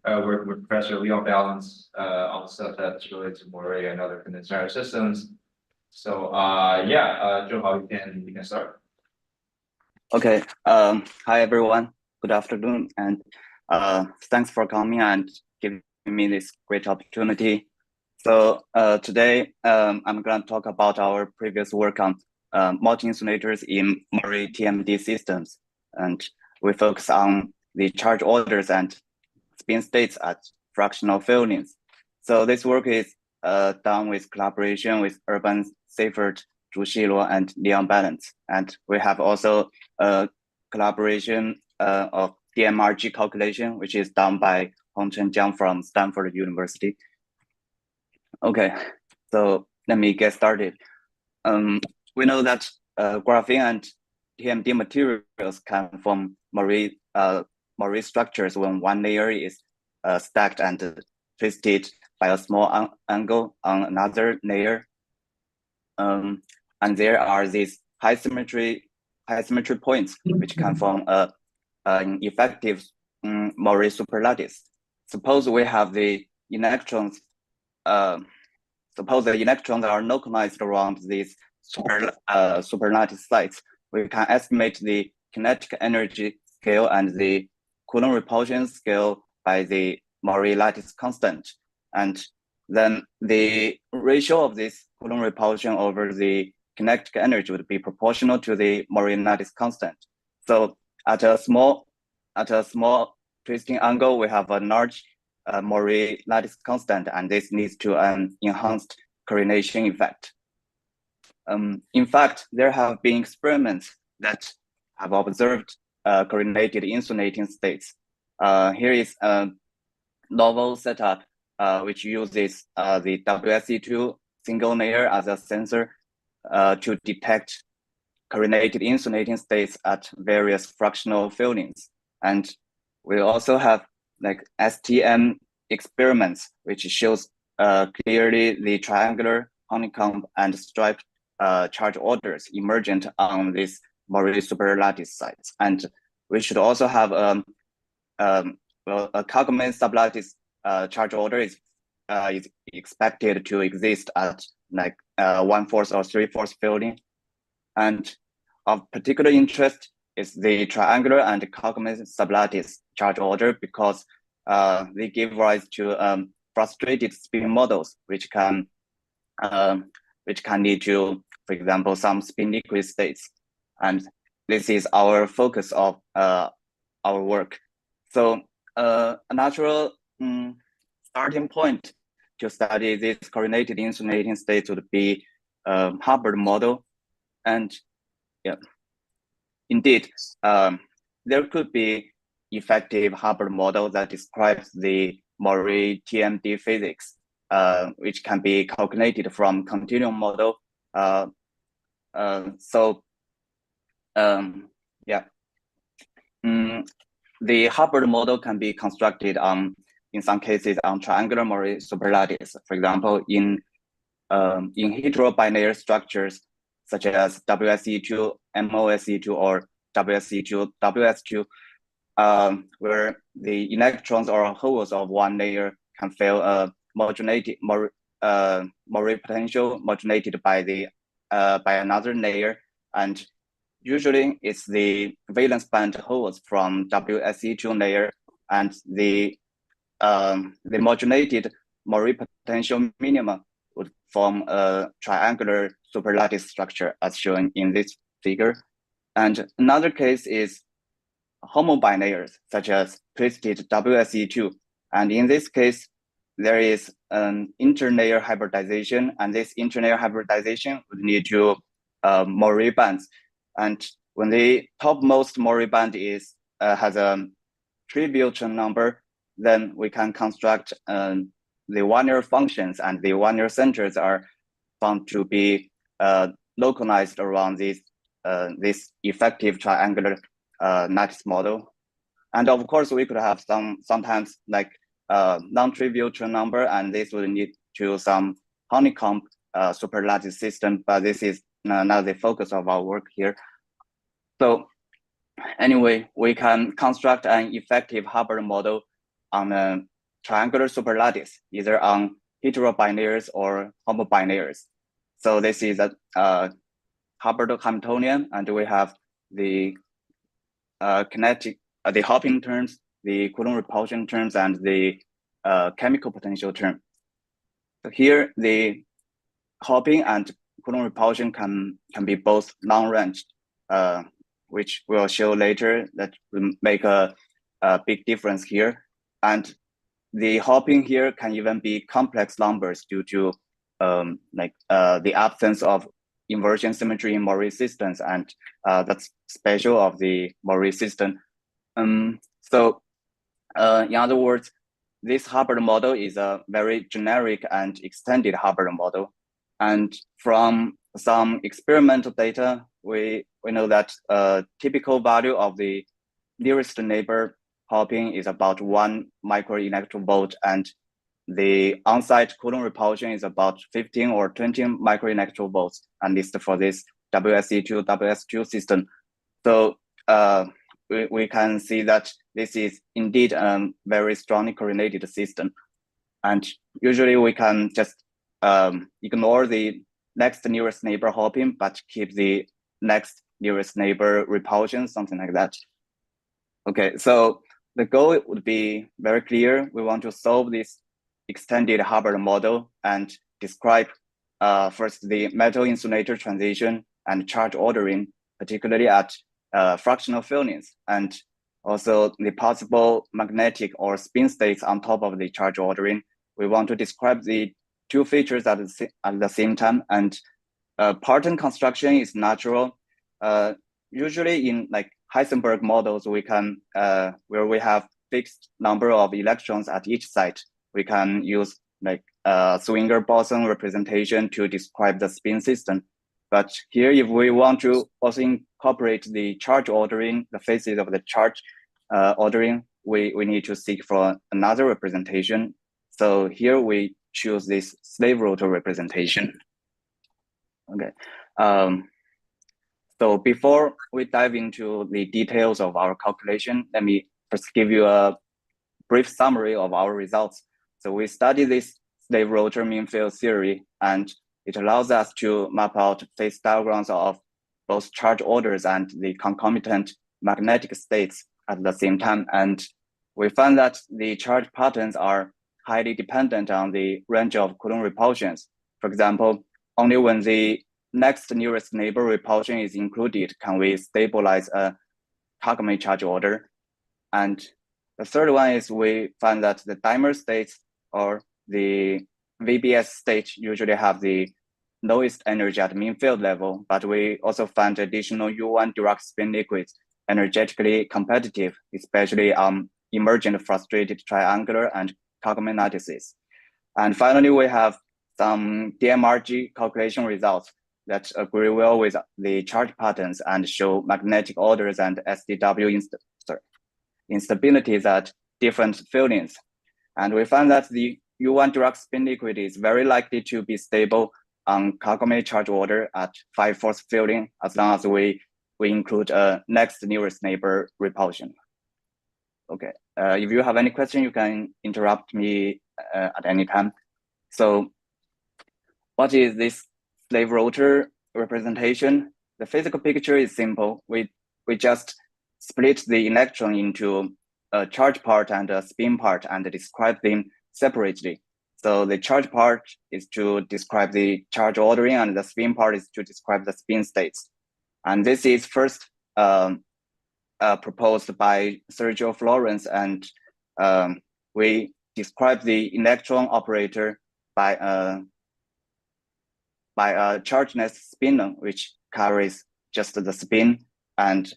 working with Professor Leon Balance on stuff that's related to Moray and other condensed matter systems. So yeah, Joe, you can start. Okay. Hi everyone. Good afternoon, and thanks for coming and giving me this great opportunity. So today I'm going to talk about our previous work on multi-insulators in Moray TMD systems, and we focus on the charge orders and spin states at fractional fillings. So this work is done with collaboration with Urban Seifert, Zhu Xiluo, and Leon Balance. And we have also a collaboration of DMRG calculation, which is done by Hongchen Jiang from Stanford University. Okay, so let me get started. We know that graphene and TMD materials can form Moray structures when one layer is stacked and twisted by a small angle on another layer. And there are these high symmetry points which can form an effective Moray superlattice. Suppose we have the electrons. Suppose the electrons are localized around these superlattice sites. We can estimate the kinetic energy scale and the Coulomb repulsion scale by the Moray lattice constant. And then the ratio of this Coulomb repulsion over the kinetic energy would be proportional to the Moray lattice constant. So at a small twisting angle, we have a large Moray lattice constant, and this leads to an enhanced coordination effect. In fact, there have been experiments that have observed coordinated insulating states. Here is a novel setup which uses the WSE2 single layer as a sensor to detect coordinated insulating states at various fractional fillings. And we also have like STM experiments, which shows clearly the triangular, honeycomb, and striped charge orders emergent on these Moray superlattice sites. And we should also have a Kaufman sublattice charge order is expected to exist at like 1/4 or 3/4 filling. And of particular interest is the triangular and Kaufman sublattice charge order because they give rise to frustrated spin models, which can lead to, for example, some spin liquid states. And this is our focus of our work. So a natural starting point to study these coordinated insulating states would be Hubbard model. And yeah, indeed, there could be effective Hubbard model that describes the Moray TMD physics, which can be calculated from continuum model. The Hubbard model can be constructed in some cases on triangular Moray superlattice. For example, in heterobinary structures such as WSE2, MOSE2, or WSE2, WS2, where the electrons or holes of one layer can feel Moray potential modulated by another layer, and usually it's the valence band holes from WSE2 layer and the modulated Moray potential minima would form a triangular superlattice structure as shown in this figure. And another case is homobinaries such as twisted WSE2. And in this case, there is an interlayer hybridization, and this interlayer hybridization would lead to Moray bands. And when the topmost Moray band has a trivial Chen number, then we can construct the one-year functions, and the one-year centers are found to be localized around this effective triangular lattice model. And of course, we could have sometimes like non-trivial Chen number, and this would lead to some honeycomb superlattice system, but this is not the focus of our work here. So anyway, we can construct an effective Hubbard model on a triangular superlattice, either on heterobinaries or homobinaries. So this is a Hubbard Hamiltonian, and we have the kinetic, the hopping terms, the Coulomb repulsion terms, and the chemical potential term. So here, the hopping and Coulomb repulsion can be both non-ranged, which we'll show later that will make a big difference here. And the hopping here can even be complex numbers due to the absence of inversion symmetry in Morris systems, and that's special of the Morris system. So in other words, this Hubbard model is a very generic and extended Hubbard model. And from some experimental data, we know that a typical value of the nearest neighbor hopping is about 1 microelectronvolt, and the on-site Coulomb repulsion is about 15 or 20 microelectronvolts, at least for this WSE2, WS2 system. So we can see that this is indeed a very strongly correlated system. And usually we can just ignore the next nearest neighbor hopping, but keep the next nearest neighbor repulsion, something like that. Okay, so the goal would be very clear. We want to solve this extended Hubbard model and describe first the metal insulator transition and charge ordering, particularly at fractional fillings, and also the possible magnetic or spin states on top of the charge ordering. We want to describe the two features at the same time, and Parton construction is natural. Usually in like Heisenberg models, we can where we have fixed number of electrons at each site, we can use like Swinger boson representation to describe the spin system. But here, if we want to also incorporate the charge ordering, the phases of the charge ordering, we need to seek for another representation. So here we choose this slave rotor representation. Okay. So before we dive into the details of our calculation, let me first give you a brief summary of our results. So we studied this slave rotor mean field theory, and it allows us to map out phase diagrams of both charge orders and the concomitant magnetic states at the same time. And we found that the charge patterns are highly dependent on the range of Coulomb repulsions. For example, only when the next nearest neighbor repulsion is included can we stabilize a Kagame charge order. And the third one is we find that the dimer states or the VBS state usually have the lowest energy at mean field level, but we also find additional U1 Dirac spin liquids energetically competitive, especially on emergent frustrated triangular and Kagame lattices. And finally, we have some DMRG calculation results that agree well with the charge patterns and show magnetic orders and SDW instabilities at different fillings. And we find that the U1 Dirac spin liquid is very likely to be stable on Kagame charge order at 5/4 filling, as long as we include a next nearest neighbor repulsion. Okay, if you have any question, you can interrupt me at any time. So what is this slave rotor representation? The physical picture is simple. We just split the electron into a charge part and a spin part and describe them separately. So the charge part is to describe the charge ordering, and the spin part is to describe the spin states. And this is first proposed by Sergio Florence, and we describe the electron operator by a chargeless spinor, which carries just the spin, and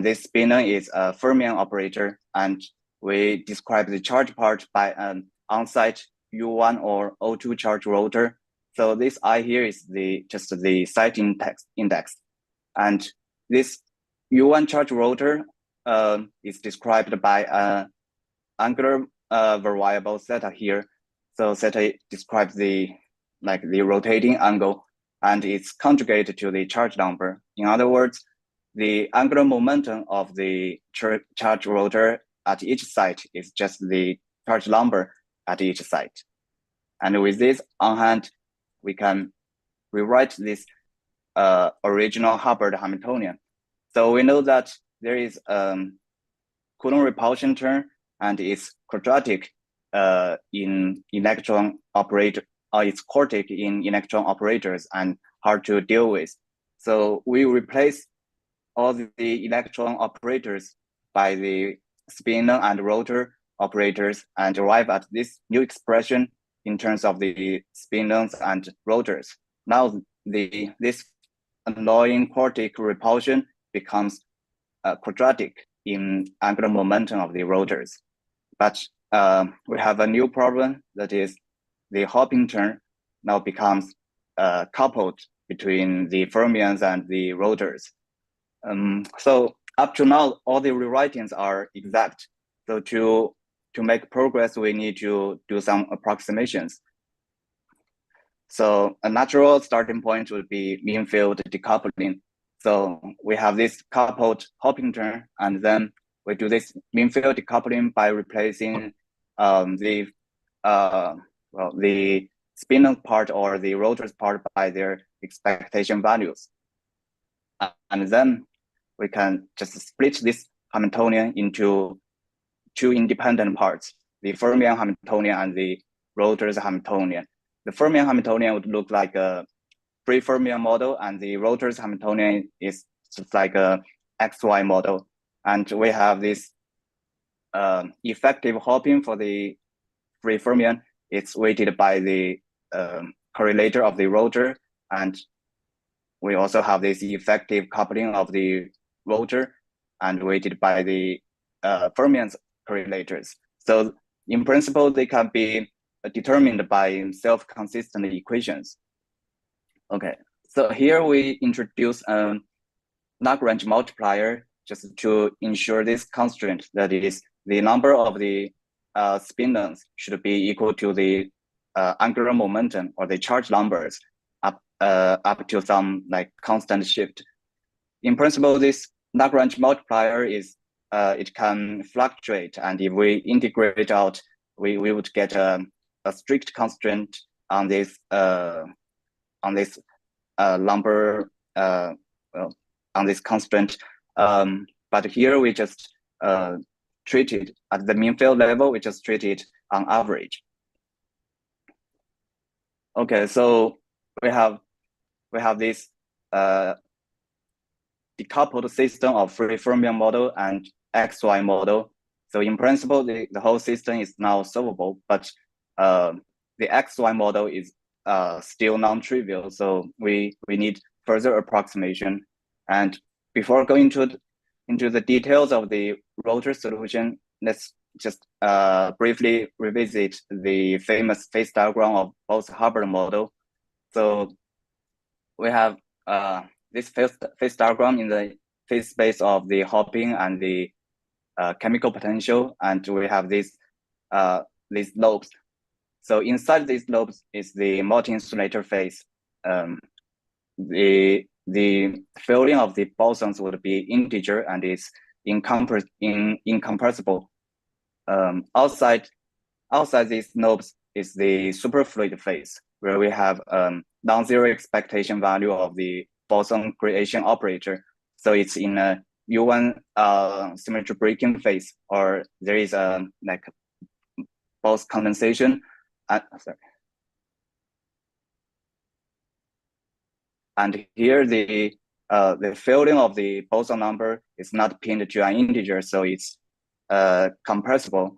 this spinor is a fermion operator, and we describe the charge part by an on-site U1 or O2 charge rotor. So this I here is just the site index. And this U1 charge rotor is described by an angular variable theta here. So theta describes the rotating angle, and it's conjugated to the charge number. In other words, the angular momentum of the charge rotor at each site is just the charge number at each site. And with this on hand, we can rewrite this original Hubbard Hamiltonian. So we know that there is Coulomb repulsion term and it's quadratic in electron operator, it's quartic in electron operators and hard to deal with. So we replace all the electron operators by the spinor and rotor operators and arrive at this new expression in terms of the spinors and rotors. Now this annoying quartic repulsion becomes quadratic in angular momentum of the rotors. But we have a new problem, that is the hopping term now becomes coupled between the fermions and the rotors. So up to now, all the rewritings are exact. So to make progress, we need to do some approximations. So a natural starting point would be mean field decoupling. So we have this coupled hopping term, and then we do this mean field decoupling by replacing the spinor part or the rotors part by their expectation values. And then we can just split this Hamiltonian into two independent parts, the fermion Hamiltonian and the rotors Hamiltonian. The fermion Hamiltonian would look like a free fermion model, and the rotors Hamiltonian is just like a XY model. And we have this effective hopping for the free fermion. It's weighted by the correlator of the rotor, and we also have this effective coupling of the rotor and weighted by the fermions correlators. So in principle, they can be determined by self-consistent equations. Okay, so here we introduce a Lagrange multiplier just to ensure this constraint, that is the number of the spinors should be equal to the angular momentum or the charge numbers up to some like constant shift. In principle, this Lagrange multiplier is it can fluctuate, and if we integrate out, we would get a strict constraint on this number on this constraint. But here we just treat it at the mean field level. We just treat it on average. Okay, so we have this decoupled system of free fermion model and XY model. So in principle, the whole system is now solvable, but the XY model is still non-trivial. So we need further approximation. And before going into the details of the rotor solution, let's just briefly revisit the famous phase diagram of Bose-Hubbard model. So we have this phase diagram in the phase space of the hopping and the chemical potential, and we have these lobes. So inside these lobes is the multi-insulator phase. The filling of the bosons would be integer and is incompressible. Outside these lobes is the superfluid phase, where we have non-zero expectation value of the boson creation operator. So it's in a U1 symmetry breaking phase, or there is a like Bose condensation. Sorry. And here the filling of the boson number is not pinned to an integer, so it's compressible.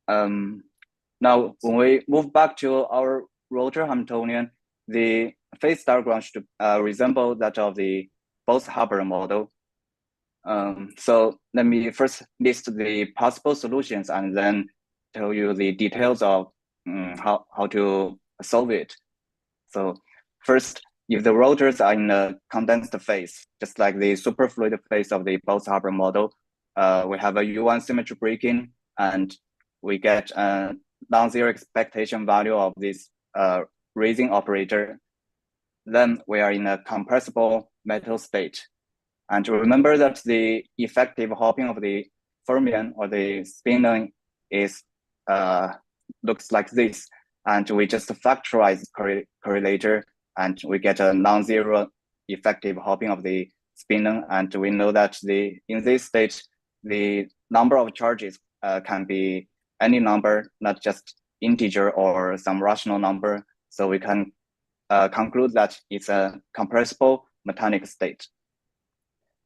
Now, when we move back to our rotor Hamiltonian, the phase diagram should resemble that of the Bose-Hubbard model. So let me first list the possible solutions and then tell you the details of how to solve it. So first, if the rotors are in a condensed phase, just like the superfluid phase of the Bose-Hubbard model, we have a U1 symmetry breaking, and we get a non-zero expectation value of this raising operator. Then we are in a compressible metal state. And remember that the effective hopping of the fermion or the spin is looks like this, and we just factorize correlator, and we get a non-zero effective hopping of the spin, and we know that in this state the number of charges can be any number, not just integer or some rational number. So we can conclude that it's a compressible Metonic state.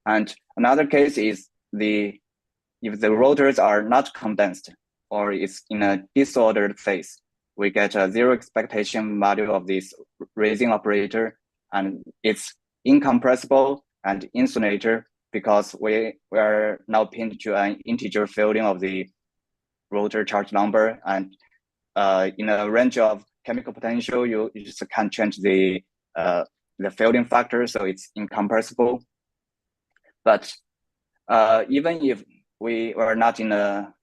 And another case is if the rotors are not condensed or it's in a disordered phase, we get a zero expectation value of this raising operator, and it's incompressible and insulator because we are now pinned to an integer fielding of the rotor charge number, and in a range of chemical potential, you just can't change the fielding factor, so it's incompressible. But even if we were not in a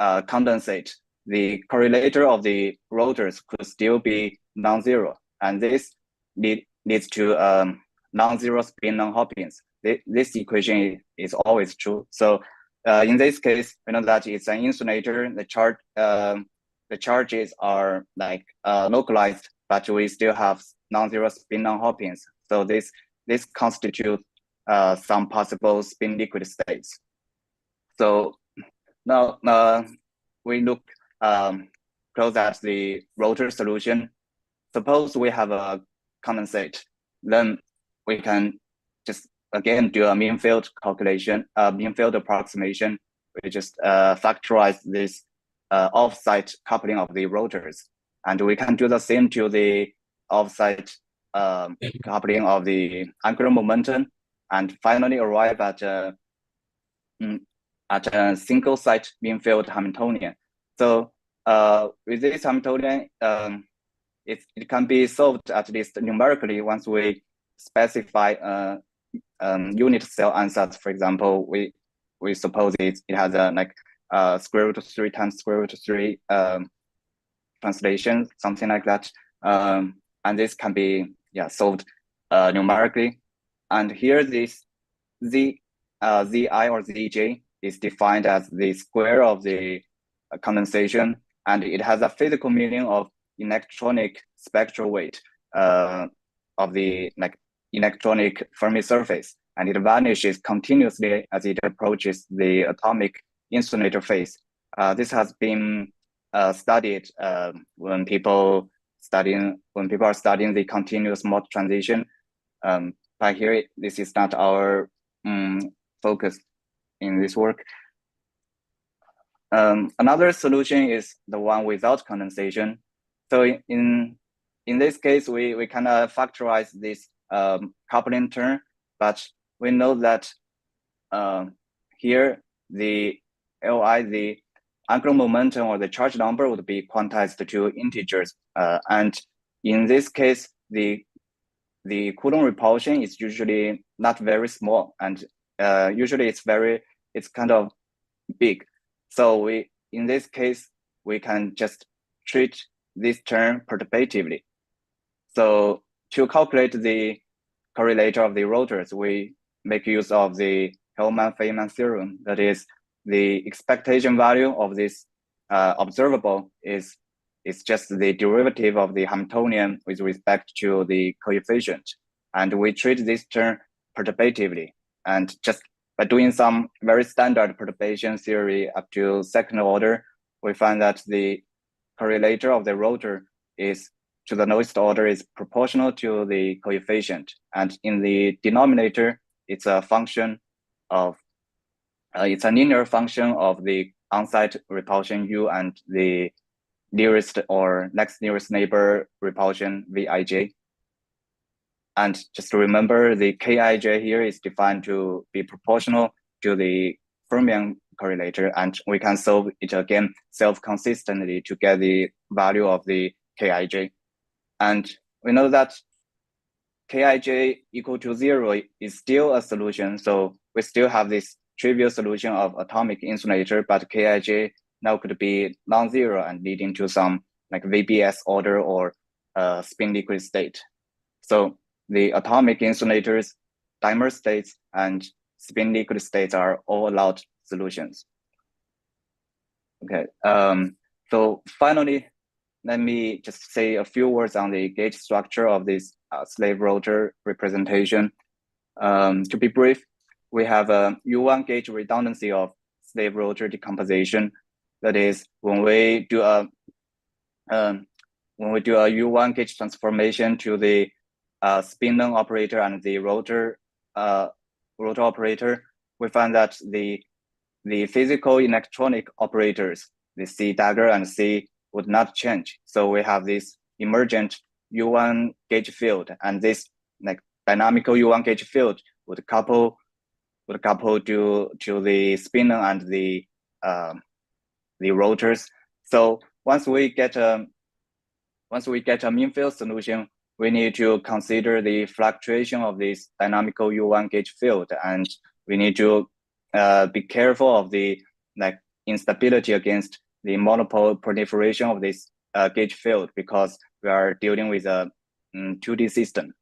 condensate, the correlator of the rotors could still be non-zero, and this leads to non-zero spin non-hoppings. This equation is always true. So in this case, we know that it's an insulator. The charges are like localized, but we still have non-zero spin non-hoppings. So this constitutes some possible spin liquid states. So now we look close at the rotor solution. Suppose we have a condensate, then we can just again do a mean field calculation, mean field approximation. We just factorize this offsite coupling of the rotors, and we can do the same to the offsite coupling of the angular momentum, and finally arrive at a single site mean field Hamiltonian. So with this Hamiltonian, it can be solved at least numerically once we specify unit cell ansatz. For example, we suppose it has a like square root of 3 times square root of 3 translation, something like that. And this can be solved numerically. And here this Zi or Zj is defined as the square of the condensation, and it has a physical meaning of electronic spectral weight of the electronic Fermi surface, and it vanishes continuously as it approaches the atomic insulator phase. This has been studied when people are studying the continuous mode transition. But here, this is not our focus in this work. Another solution is the one without condensation. So in this case, we kind of factorize this coupling term, but we know that here the Li, the angular momentum or the charge number would be quantized to integers, and in this case, the Coulomb repulsion is usually not very small, and usually it's kind of big. So in this case, we can just treat this term perturbatively. So to calculate the correlator of the rotors, we make use of the Hellman-Feynman theorem. That is, the expectation value of this observable is just the derivative of the Hamiltonian with respect to the coefficient. And we treat this term perturbatively. And just by doing some very standard perturbation theory up to second order, we find that the correlator of the rotor is to the lowest order is proportional to the coefficient. And in the denominator, it's a function of, it's a linear function of the on-site repulsion U and the nearest or next nearest neighbor repulsion Vij. And just to remember, the Kij here is defined to be proportional to the fermion correlator, and we can solve it again self-consistently to get the value of the Kij. And we know that Kij equal to 0 is still a solution, so we still have this trivial solution of atomic insulator, but Kij now could be non-zero and leading to some like VBS order or spin liquid state. So the atomic insulators, dimer states, and spin liquid states are all allowed solutions. Okay. So finally, let me just say a few words on the gauge structure of this slave rotor representation. To be brief, we have a U1 gauge redundancy of slave rotor decomposition. That is, when we do a U1 gauge transformation to the spin-on operator and the rotor operator, we find that the physical electronic operators, the C dagger and C, would not change. So we have this emergent U1 gauge field, and this like dynamical U1 gauge field would couple to the spinner and the rotors. So once we get a mean field solution, we need to consider the fluctuation of this dynamical U1 gauge field, and we need to be careful of the like instability against the monopole proliferation of this gauge field, because we are dealing with a 2D system.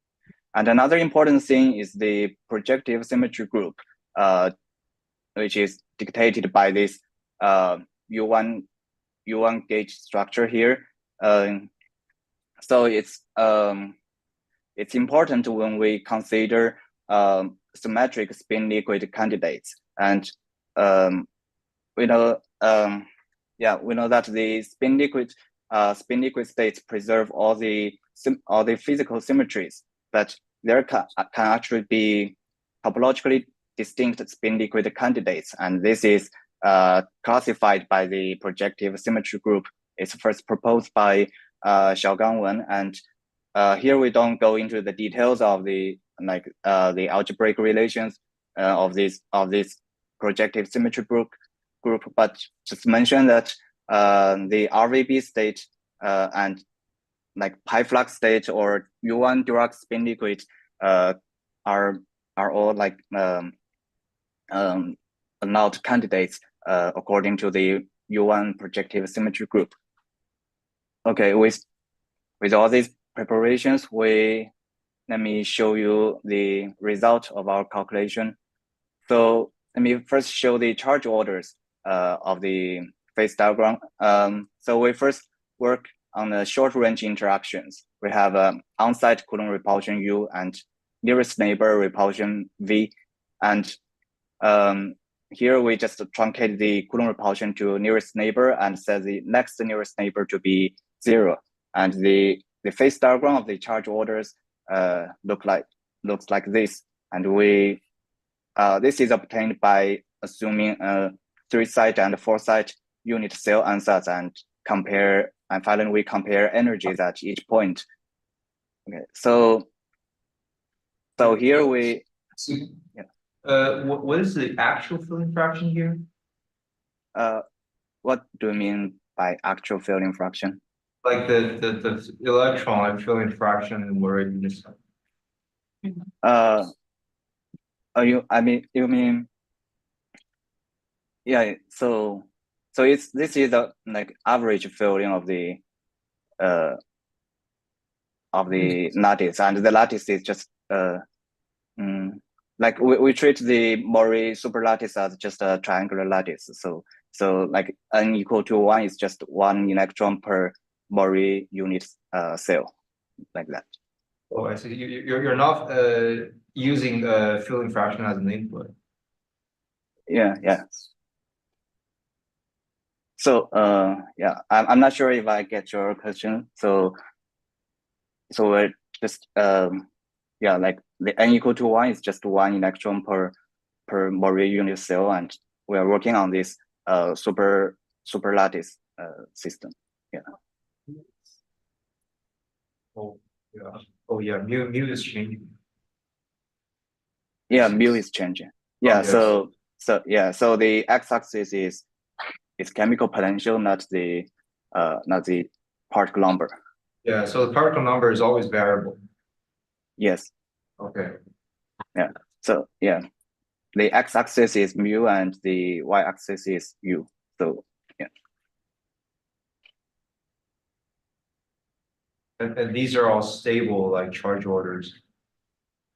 And another important thing is the projective symmetry group, which is dictated by this U1 gauge structure here. So it's important when we consider symmetric spin liquid candidates, and we know that the spin liquid states preserve all the physical symmetries, but there can actually be topologically distinct spin liquid candidates, and this is classified by the projective symmetry group. It's first proposed by Xiaogang Wen, and here we don't go into the details of the algebraic relations of this projective symmetry group, but just mention that the RVB state and like pi flux state or U1 Dirac spin liquid are all like not candidates according to the U1 projective symmetry group. Okay, with all these preparations, let me show you the result of our calculation. So let me first show the charge orders of the phase diagram. So we first work on the short range interactions. We have on-site Coulomb repulsion U and nearest neighbor repulsion V. And here we just truncate the Coulomb repulsion to nearest neighbor and set the next nearest neighbor to be 0. And the phase diagram of the charge orders looks like this. And this is obtained by assuming 3-site and 4-site unit cell ansatz and finally we compare energies at each point. Okay, so here we what is the actual filling fraction here? What do you mean by actual filling fraction? Like the electron filling fraction and where you just you mean yeah, so this is the like average filling of the lattice, and the lattice is just like we treat the Mori superlattice as just a triangular lattice. So like n equal to 1 is just 1 electron per Mori unit cell, like that. Oh, I see. You're not using filling fraction as an input. Yeah. So yeah, I'm not sure if I get your question. So we're just yeah, like the n equal to 1 is just 1 electron per Mori unit cell, and we are working on this super lattice system. Yeah. Oh yeah, mu is changing. Yeah, mu is changing. Yeah, yes. so the x-axis is chemical potential, not the particle number. Yeah, so the particle number is always variable. Yes. Okay. Yeah. So yeah, the x-axis is mu and the y-axis is u. So yeah. And these are all stable, like charge orders.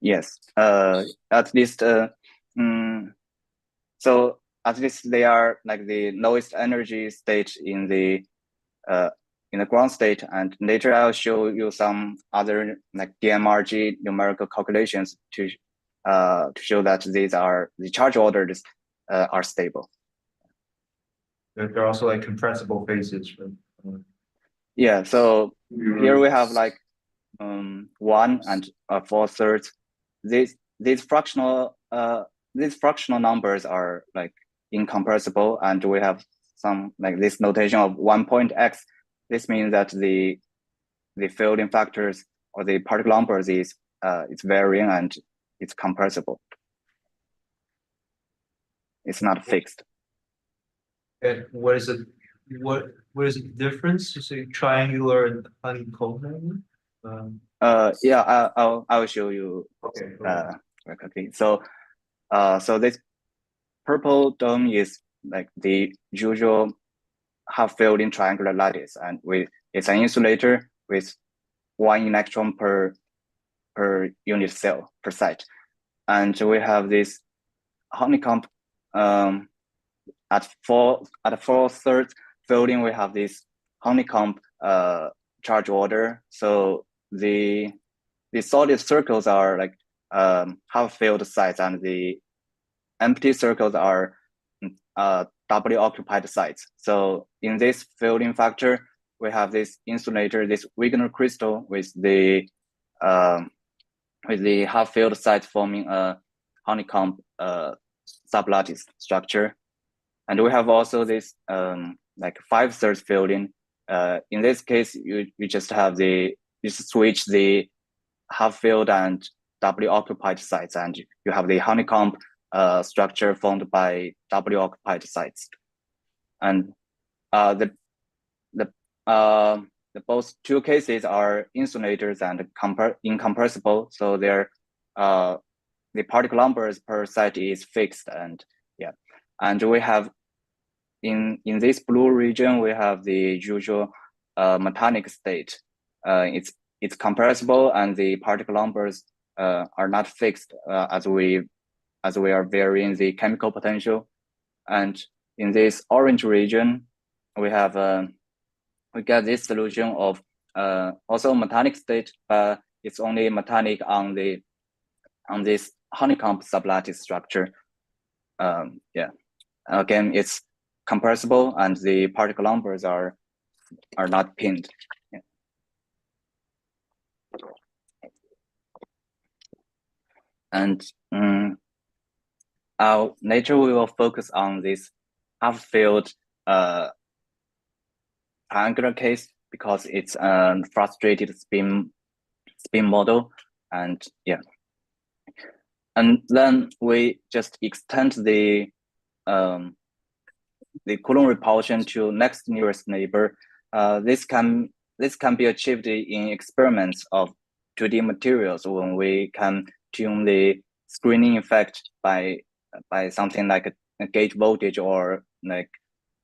Yes. At least so at least they are like the lowest energy state in the ground state. And later I'll show you some other like DMRG numerical calculations to show that these are the charge orders are stable. They're also like compressible phases, right? Yeah, so here we have like 1 and 4/3. These fractional numbers are like incompressible, and we have some like this notation of 1.x. This means that the fielding factors or the particle numbers is it's varying and it's compressible. It's not fixed. And what is it? What is the difference? You say triangular and honeycomb? Yeah, I'll show you. Okay. Very quickly. So this purple dome is like the usual half-filled in triangular lattice, and it's an insulator with 1 electron per unit cell per site, and we have this honeycomb at 4/3 fielding. We have this honeycomb charge order. So the solid circles are like half-filled sites, and the empty circles are doubly occupied sites. So in this fielding factor, we have this insulator, this Wigner crystal with the half-filled sites forming a honeycomb sublattice structure. And we have also this like 5/3 fielding. In this case, you just have you switch the half-filled and doubly occupied sites, and you have the honeycomb structure formed by doubly occupied sites. And the both two cases are insulators and incompressible, so the particle numbers per site is fixed. And yeah, and we have in this blue region, we have the usual metanic state. It's compressible, and the particle numbers are not fixed as we are varying the chemical potential. And in this orange region, we have we get this solution of also metanic state, but it's only metanic on this honeycomb sublattice structure. Yeah, again, it's compressible, and the particle numbers are not pinned. Yeah. And later we will focus on this half-filled triangular case because it's a frustrated spin model. And yeah, and then we just extend the Coulomb repulsion to next nearest neighbor. This can be achieved in experiments of 2D materials when we can tune the screening effect by something like a gate voltage or like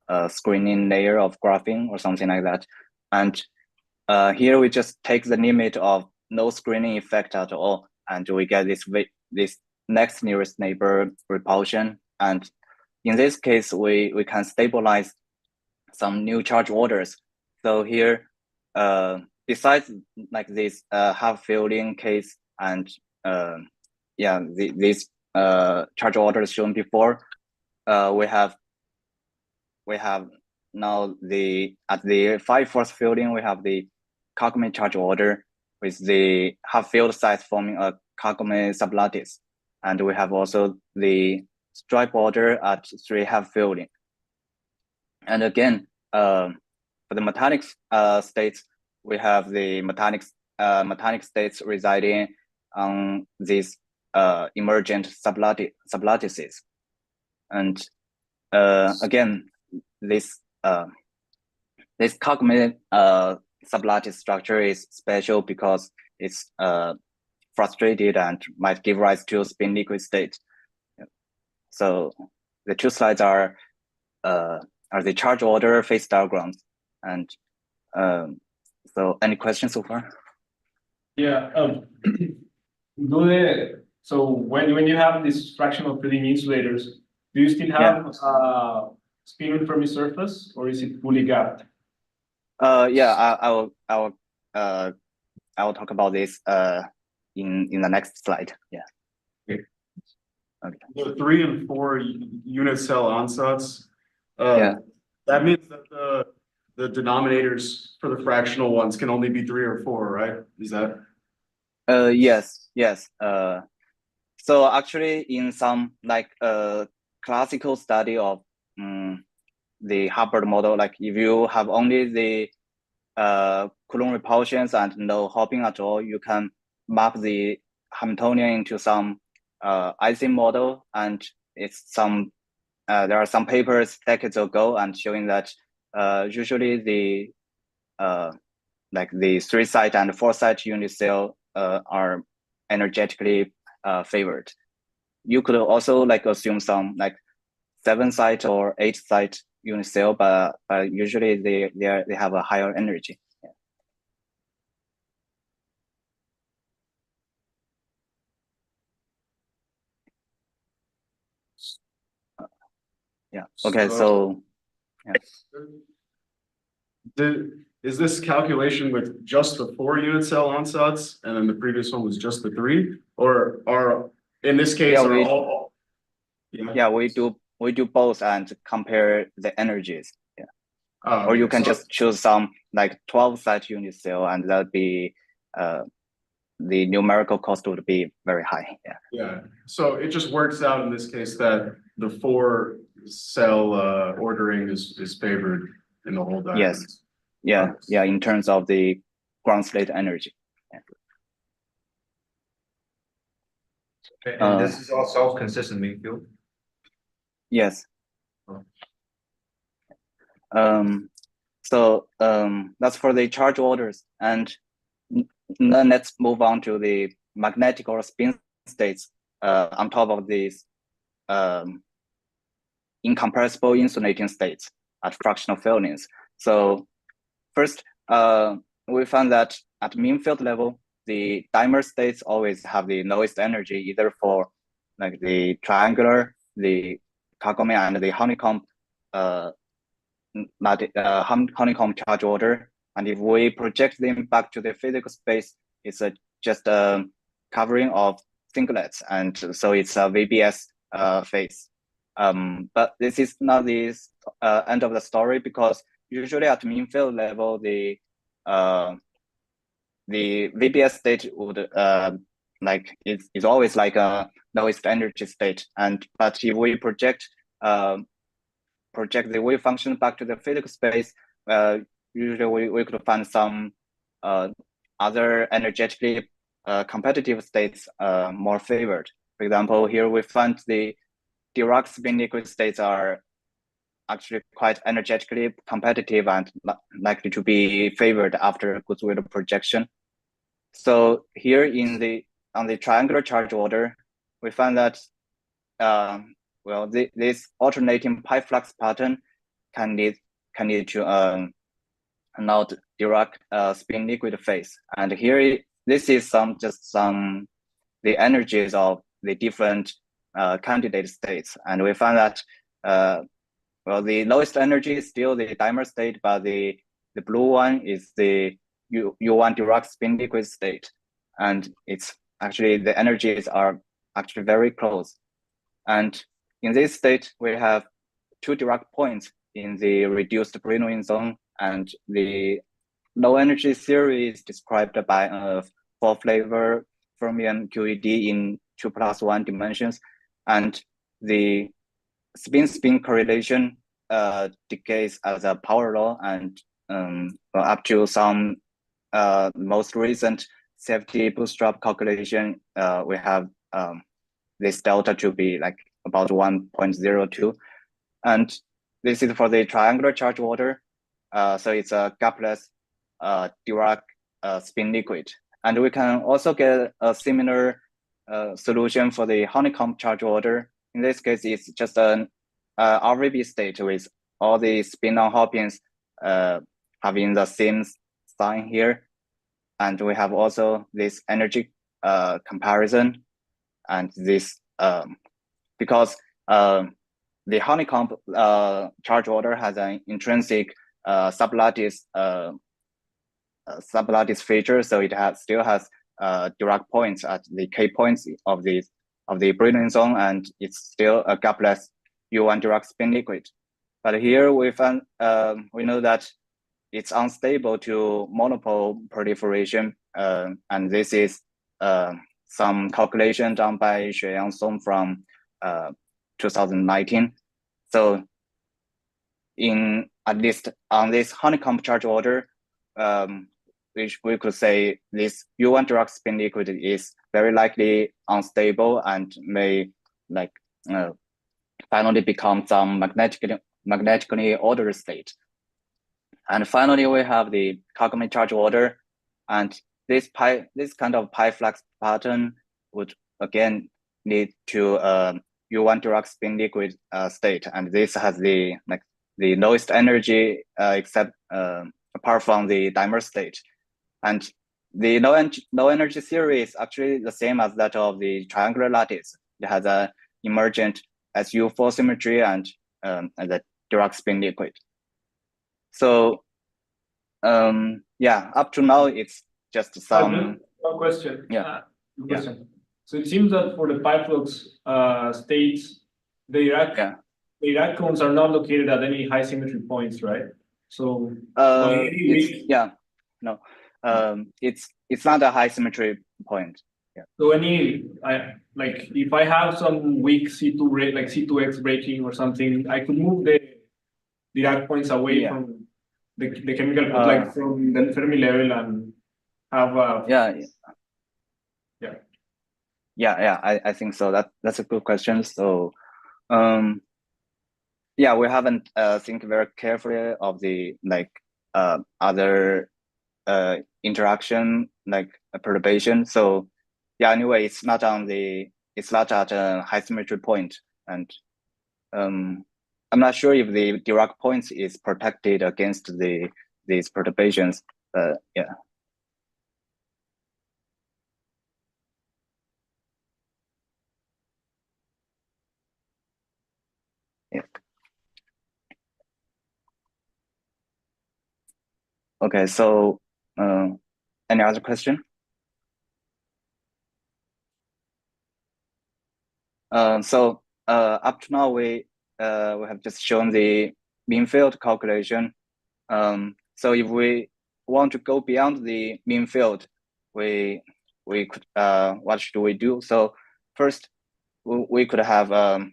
a screening layer of graphene or something like that. And here we just take the limit of no screening effect at all, and we get this next nearest neighbor repulsion. And in this case, we can stabilize some new charge orders. So here, besides like this half-fielding case and yeah, these charge orders shown before, we have now at the 5/4 fielding, we have the Kagome charge order with the half-filled sites forming a Kagome sublattice, and we have also the stripe order at 3 half-fielding. And again, for the metanic states, we have the metanic states residing on these emergent sublattices. And again, this Kagome sublattice structure is special because it's frustrated and might give rise to spin liquid state. So the two slides are the charge order phase diagrams. And so any questions so far? Yeah. So when you have these fractional filling insulators, Do you still have spin Fermi surface, or is it fully gapped? Yeah, I will talk about this in the next slide. Yeah. Okay. The 3 and 4 unit cell ansatz. Yeah. That means that the denominators for the fractional ones can only be 3 or 4, right? Is that? Yes. So actually, in some like classical study of the Hubbard model, like if you have only the Coulomb repulsions and no hopping at all, you can map the Hamiltonian into some Ising model, and it's some there are some papers decades ago and showing that usually the like the 3-site and 4-site unit cell are energetically favored. You could also like assume some like 7-site or 8-site unit cell, but usually they have a higher energy. Yeah. Okay. So yeah. Is this calculation with just the 4 unit cell ansatz, and then the previous one was just the 3, or are in this case Yeah, are all? Yeah, we do both and compare the energies. Yeah. Oh, or you okay. can just choose some like 12-site unit cell, and that'd be the numerical cost would be very high. Yeah. Yeah. So it just works out in this case that the 4 cell ordering is favored in the whole diagram. Yes. Yeah. Yeah. In terms of the ground state energy. Yeah. Okay, and this is all self-consistent mean field? Yes. Oh. So that's for the charge orders, and then let's move on to the magnetic or spin states on top of these incompressible insulating states at fractional fillings. So first, we found that at mean field level, the dimer states always have the lowest energy, either for like the triangular, the Kagome, and the honeycomb honeycomb charge order. And if we project them back to the physical space, it's just a covering of singlets, and so it's a VBS phase. But this is not the end of the story, because usually at mean field level, the VBS state would like it's always like a lowest energy state, but if we project the wave function back to the physical space, usually we could find some other energetically competitive states more favored. For example, here we find the Dirac spin liquid states are actually quite energetically competitive and likely to be favored after Goodwill projection. So here on the triangular charge order, we find that this alternating pi flux pattern can lead to not Dirac spin liquid phase. And here this is the energies of the different candidate states, and we find that the lowest energy is still the dimer state, but the blue one is the U1 Dirac spin liquid state, and it's actually the energies are actually very close. And in this state, we have 2 Dirac points in the reduced Brillouin zone, and the low energy theory is described by a 4-flavor fermion QED in 2+1 dimensions, and the spin-spin correlation decays as a power law, and up to some most recent safety bootstrap calculation, we have this delta to be like about 1.02, and this is for the triangular charge order. So it's a gapless Dirac spin liquid, and we can also get a similar solution for the honeycomb charge order. In this case, it's just an RVB state with all the spin-on hoppings having the same sign here, and we have also this energy comparison, and this because the honeycomb charge order has an intrinsic sublattice feature, so it still has Dirac points at the k points of the Brillouin zone, and it's still a gapless U1 Dirac spin liquid. But here we know that it's unstable to monopole proliferation, and this is some calculation done by Xueyang Song from 2019. So at least on this honeycomb charge order, which we could say this U1 Dirac spin liquid is very likely unstable and may finally become some magnetically ordered state. And finally, we have the Kagome charge order, and this kind of pi flux pattern would again lead to U1 Dirac spin liquid state, and this has the lowest energy except apart from the dimer state, and the low energy theory is actually the same as that of the triangular lattice. It has a emergent SU4 symmetry and the Dirac spin liquid. So yeah, up to now it's just some one question. Yeah. Question. So it seems that for the pi flux states, the Dirac cones are not located at any high symmetry points, right? So it's not a high symmetry point. Yeah. So if I have some weak C2 rate, like C2X breaking or something, I could move the Dirac points away from the chemical like from the Fermi level and have I think so. That's a good question. So we haven't think very carefully of the other interaction perturbation. So anyway, it's not at a high symmetry point, and I'm not sure if the Dirac points is protected against these perturbations. Okay, so any other question? So up to now we have just shown the mean field calculation. So if we want to go beyond the mean field, we could what should we do? So first, we could have a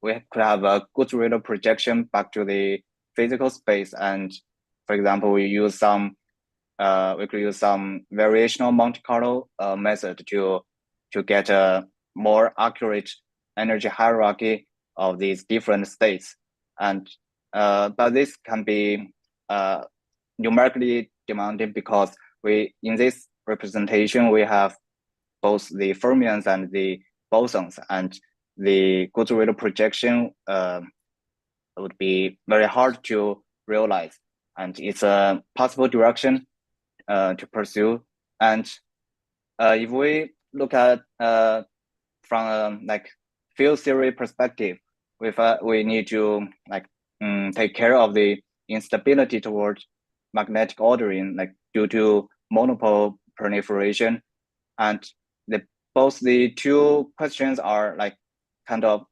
Goodriller projection back to the physical space, and for example, we could use some variational Monte Carlo method to get a more accurate energy hierarchy of these different states, and but this can be numerically demanding because in this representation we have both the fermions and the bosons, and the Goodriller projection would be very hard to realize, and it's a possible direction to pursue. And if we look at from field theory perspective, we need to take care of the instability towards magnetic ordering, due to monopole proliferation, and both the two questions are kind of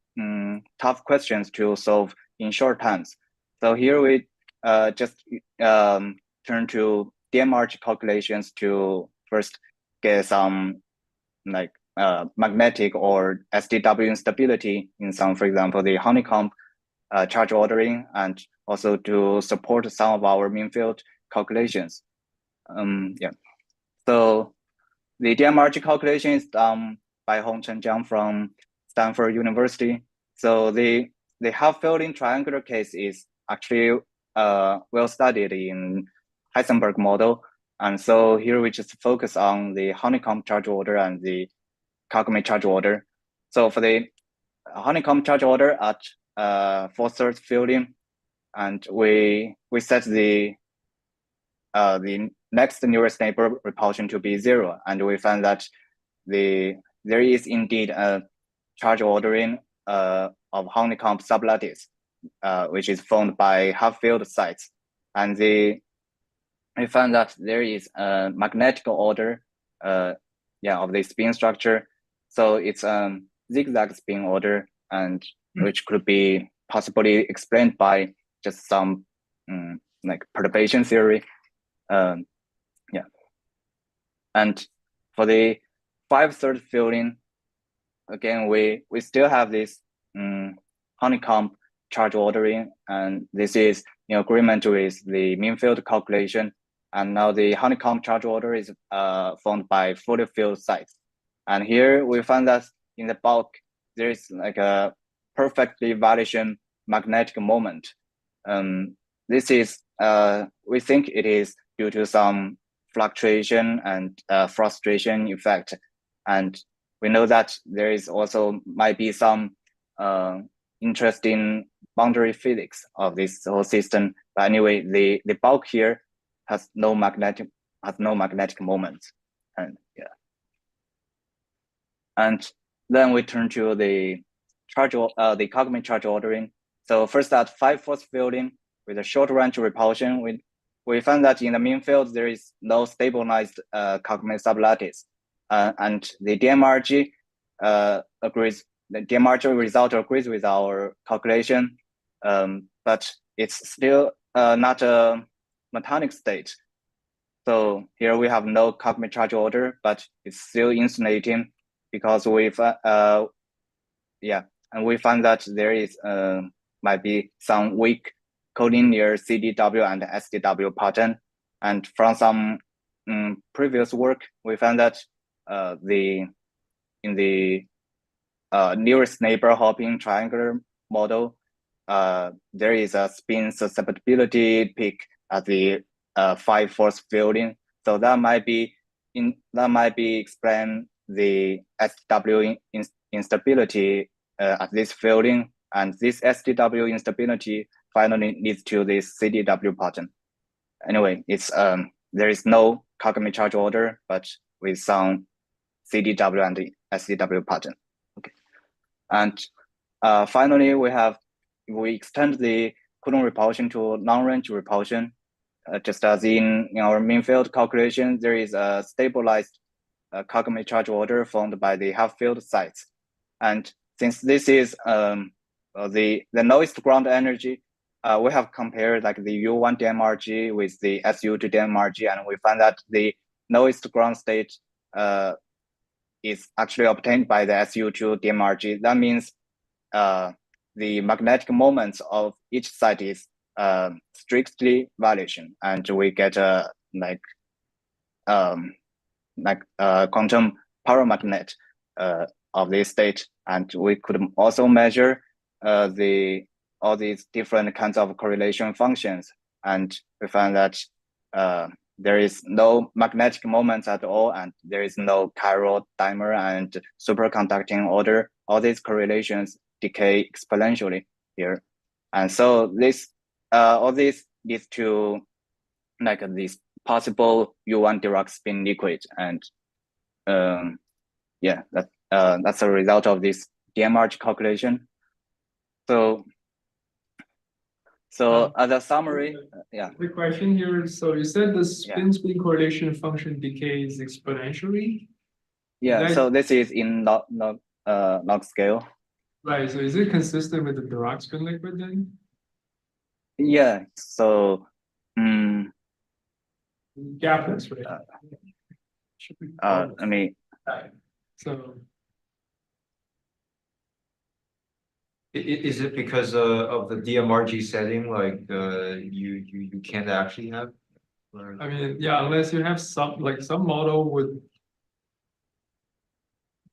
tough questions to solve in short times. So here we just turn to DMRG calculations to first get some magnetic or SDW instability in some, for example, the honeycomb charge ordering, and also to support some of our mean field calculations. So the DMRG calculation is done by Hongchen Jiang from Stanford University. So the half-filled in triangular case is actually well studied in Heisenberg model. And so here we just focus on the honeycomb charge order and the Kagome charge order. So for the honeycomb charge order at 4/3 filling, and we set the next nearest neighbor repulsion to be 0, and we find that there is indeed a charge ordering of honeycomb sublattice, which is formed by half-filled sites, and we found that there is a magnetic order, of the spin structure. So it's zigzag spin order, and which could be possibly explained by just some like perturbation theory. And for the 5/3 filling, again, we still have this honeycomb charge ordering, and this is in agreement with the mean field calculation. And now the honeycomb charge order is formed by fully filled sites. And here we find that in the bulk, there is like a perfectly validation magnetic moment. This is, we think it is due to some fluctuation and frustration effect. And we know that there is also might be some interesting boundary physics of this whole system. But anyway, the bulk here has no magnetic moment. And and then we turn to the Cockman charge ordering. So first at 5/4 filling with a short range repulsion, we found that in the mean field there is no stabilized Cockman sublattice, and the DMRG agrees. The DMRG result agrees with our calculation, but it's still not a Metonic state. So here we have no Cockman charge order, but it's still insulating because and we find that there is might be some weak collinear CDW and SDW pattern. And from some previous work, we found that in the nearest neighbor hopping triangular model, there is a spin susceptibility peak at the 5/4 filling. So that might be explain the SW instability at this filling, and this SDW instability finally leads to this CDW pattern. Anyway, it's there is no Cockman charge order, but with some CDW and the SDW pattern. Okay, and finally we extend the Coulomb repulsion to long-range repulsion. Just as in our mean field calculation, there is a stabilized Cockman charge order formed by the half-filled sites. And since this is the lowest ground energy, we have compared like the U1 DMRG with the SU2 DMRG, and we find that the lowest ground state is actually obtained by the SU2 DMRG. That means the magnetic moments of each site is strictly validation, and we get a quantum paramagnet of this state. And we could also measure all these different kinds of correlation functions, and we find that there is no magnetic moments at all, and there is no chiral dimer and superconducting order. All these correlations decay exponentially here, and so this all this leads to like this possible U1 Dirac spin liquid, and that's a result of this DMRG calculation. So as a summary, Quick question here. So you said the spin correlation function decays exponentially? So this is in log scale. Right. So is it consistent with the Dirac spin liquid then? Yeah. So gapless, right? I mean, so is it because of the DMRG setting, like you can't actually have? Or... I mean, yeah, unless you have some model with,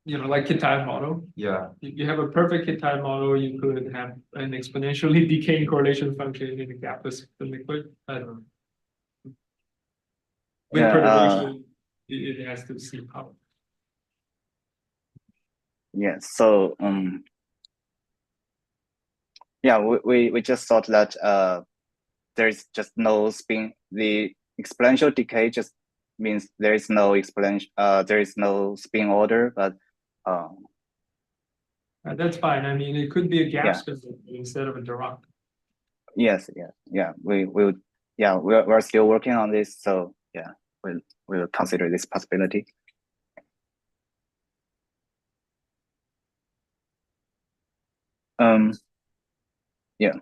like Kitai model. Yeah. You have a perfect Kitai model, you could have an exponentially decaying correlation function in a gapless liquid. With perturbation, it has to see power. Yeah. So we just thought that there is just no spin. The exponential decay just means there is no spin order, but That's fine. I mean, it could be a Yeah. gas physics instead of a Dirac. Yes, yeah. We're still working on this, so yeah, we'll consider this possibility. Yeah.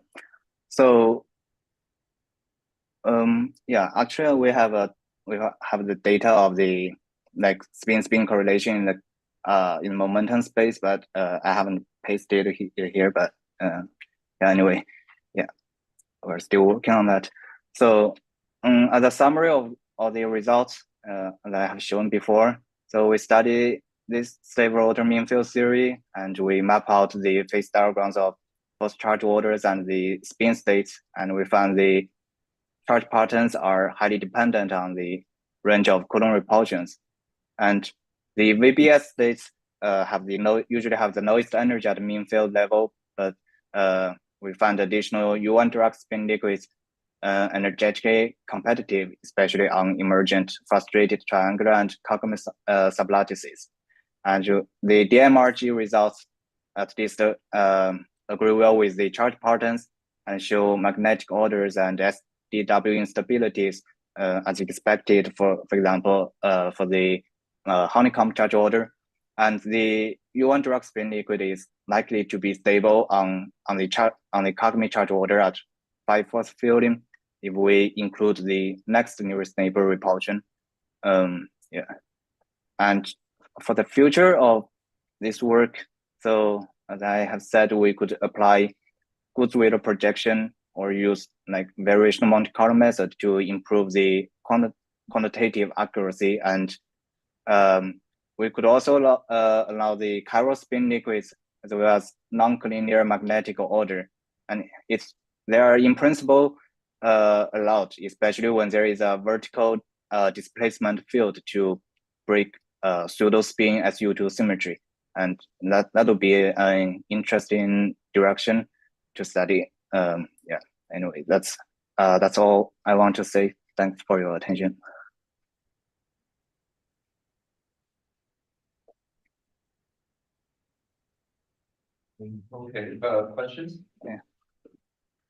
So yeah, actually we have the data of the like spin correlation in momentum space, but I haven't pasted it here, but yeah, anyway, yeah, we're still working on that. So as a summary of all the results that I have shown before, so we study this stable order mean field theory, and we map out the phase diagrams of both charge orders and the spin states, and we found the charge patterns are highly dependent on the range of Coulomb repulsions. And the VBS states usually have the lowest energy at mean field level, but we find additional U1 Dirac spin liquids energetically competitive, especially on emergent frustrated triangular and Kagome sublattices. And the DMRG results at least agree well with the charge patterns and show magnetic orders and SDW instabilities as expected, for example, for the honeycomb charge order. And the U1 Dirac spin liquid is likely to be stable on the Kagome charge order at 5-fourths fielding if we include the next nearest neighbor repulsion. Yeah. And for the future of this work, so as I have said, we could apply Good's-Wheeler projection or use like variational Monte Carlo method to improve the quantitative accuracy. And we could also allow the chiral spin liquids as well as non-collinear magnetic order. And they are in principle allowed, especially when there is a vertical displacement field to break pseudo spin SU2 symmetry. And that would be an interesting direction to study. Yeah, anyway, that's all I want to say. Thanks for your attention. Okay, questions? Yeah.